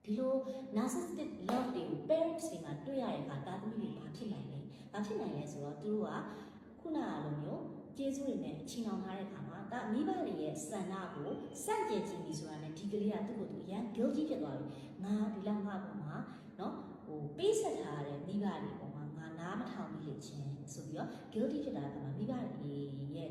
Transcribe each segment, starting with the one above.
ဒီလို narcissistic love တွေကို parents တွေမှာတွေ့ရတဲ့အခါသားသမီးတွေဘာဖြစ်နိုင်လဲ။ဘာဖြစ်နိုင်လဲဆိုတော့သူတို့ကခုနကလိုမျိုးကျေးဇူးတွေနဲ့ချီနှောင်ထားတဲ့အခါမှာဒါမိဘတွေရဲ့ဆန္ဒကိုစန့်ကျင်ခြင်းပြီဆိုတာနဲ့ဒီကလေးကသူ့ကိုယ်သူအရန် guilty ဖြစ်သွားပြီ။ငါဒီလောက်ငါ့ပေါ်မှာနော်ပေးဆက်ထားတဲ့မိဘတွေပေါ်မှာငါနားမထောင်မိလေချင်းဆိုပြီးတော့ guilty ဖြစ်တာကမှမိဘတွေရဲ့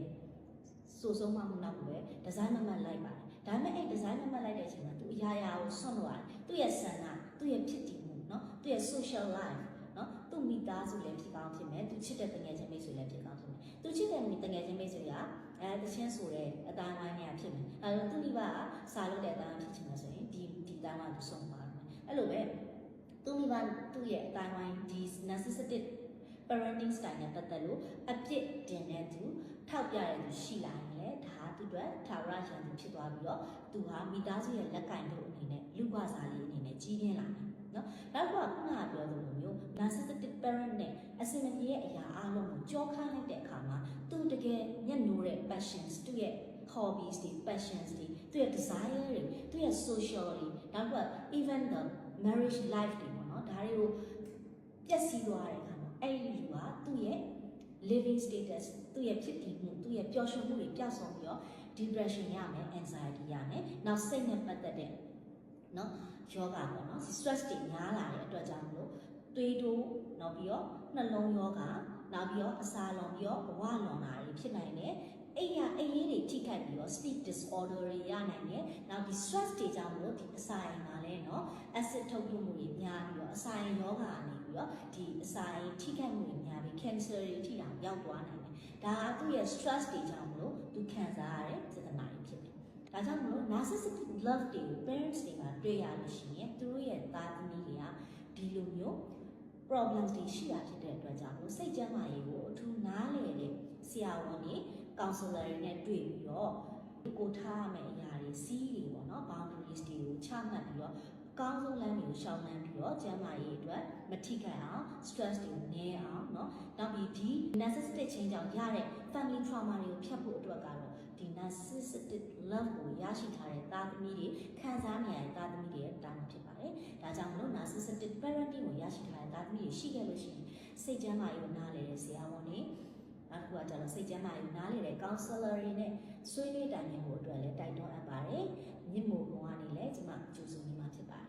ဆိုဆုံးမမှုနောက်ကိုပဲဒီဇိုင်းမမတ်လိုက်ပါတယ်ဒါပေမဲ့အဲ့ဒီဇိုင်းမမတ်လိုက်တဲ့အချိန်မှာသူအရာရာကိုဆွန့်လို့ရတယ်သူ့ရဲ့ဆန္ဒသူ့ရဲ့ဖြစ်တည်မှုเนาะသူ့ရဲ့ social life เนาะသူ့မိသားစုလည်းဖြစ်ကောင်းဖြစ်မယ်သူချစ်တဲ့တငယ်ချင်းမိတ်ဆွေလည်းဖြစ်ကောင်းဖြစ်မယ်သူချစ်တဲ့တငယ်ချင်းမိတ်ဆွေကတချင်းဆိုတဲ့အတိုင်းဝိုင်းနဲ့ဖြစ်မယ်အဲတော့သူ့မိဘကစာလုပ်တဲ့အတိုင်းဖြစ်ချင်တယ်ဆိုရင်ဒီတိုင်းဝိုင်းကိုဆုံးပါမယ်အဲ့လိုပဲသူ့မိဘသူ့ရဲ့အတိုင်းဝိုင်းဒီ narcissistic parenting style နဲ့ပတ်သက်လို့အပြစ်တင်တဲ့သူထောက်ပြတဲ့သူရှိလာရင်လည်းဒါသူတို့ထာဝရရန်သူဖြစ်သွားပြီးတော့သူဟာမိသားစုရဲ့လက်ကင်တို့အနေနဲ့လူ့ဘဝစာလေးအနေနဲ့ကြီးပြင်းလာတယ်နော်နောက်ကခုနကပြောသလိုမျိုး narcissistic parent နဲ့အစင်မပြေရဲ့အရာအလုံးကိုကြောခိုင်းလိုက်တဲ့အခါမှာသူတကယ်ညှက်နိုးတဲ့ passions သူရဲ့ hobbies တွေ passions တွေသူရဲ့ desire တွေသူရဲ့ social တွေနောက်က even the marriage life တွေပေါ့နော်ဒါတွေကိုပျက်စီးသွားတဲ့အခါမှာအဲ့ဒီလူကသူ့ရဲ့ living status သူ့ရဲ့ဖြစ်တည်မှုသူ့ရဲ့ပျော်ရွှင်မှုတွေပျောက်ဆုံးပြီးတော့ depression ရမယ် anxiety ရမယ်နောက်စိတ်နဲ့ပတ်သက်တဲ့နော်ယောဂပေါ့နော် stress တွေများလာတဲ့အတွက်ကြောင့်မလို့သွေးတိုးနောက်ပြီးတော့နှလုံးယောဂနောက်ပြီးတော့အစာလွန်ပြီးတော့ဘဝလွန်တာတွေဖြစ်နိုင်တယ်အိမ်ရေးတွေထိခိုက်ပြီးတော့ sleep disorder တွေရနိုင်တယ်နောက်ဒီ stress တွေကြောင့်မလို့ဒီအစာအိမ်မှာလည်းနော် acid ထုတ်လွှတ်မှုတွေများပြီးတော့အစာအိမ်ယောဂအနေပြီးတော့ဒီအစာအိမ်ထိခိုက်မှုတွေများပြီး cancer တွေထိအောင်ရောက်သွားနိုင်တယ်ဒါကသူ့ရဲ့ stress တွေကြောင့်မလို့သူခံစားရတဲ့ပြဿနာတွေဖြစ်တယ်ဒါကြောင့်မလို့ narcissistic love တွေကို parents တွေကတွေ့ရလို့ရှိရင်သူတို့ရဲ့သားသမီးတွေကဒီလိုမျိုး problems တွေရှိတာဖြစ်တဲ့အတွက်ကြောင့်မလို့စိတ်ကျန်းမာရေးကိုအထူးနားလည်တဲ့ဆရာဝန်တွေ counselor တွေနဲ့တွေ့ပြီးတော့ကိုထားရမယ့်အရာတွေစီးတွေပေါ့နော် boundaries တွေကိုချမှတ်ပြီးတော့ကောင်းဆုံးလမ်းတွေကိုရှောင်လန်းပြီးတော့ကျန်းမာရေးအတွက်မထိခိုက်အောင် stress တွေနည်းအောင်เนาะနောက်ပြီးဒီ narcissistic ချင်းကြောင့်ရတဲ့ family trauma တွေကိုဖြတ်ဖို့အတွက်ကတော့ဒီ narcissistic love ကိုရရှိထားတဲ့သားသမီးတွေခံစားနေရတဲ့သားသမီးတွေရဲ့တာဝန်ဖြစ်ပါတယ်။ဒါကြောင့်မလို့ narcissistic parenting ကိုရရှိထားတဲ့သားသမီးတွေရှိခဲ့လို့ရှိရင်စိတ်ကျန်းမာရေးကိုနားလည်တဲ့ဆရာဝန်တွေနောက်တစ်ခုကကျတော့စိတ်ကျန်းမာရေးနားလည်တဲ့ counselor တွေနဲ့ဆွေးနွေးတိုင်ပင်ဖို့အတွက်လည်းတိုက်တွန်းအပ်ပါတယ်။မြင့်မို့ဘုံကနေလည်းကျွန်မကြိုးစုံနေမှာဖြစ်ပါတယ်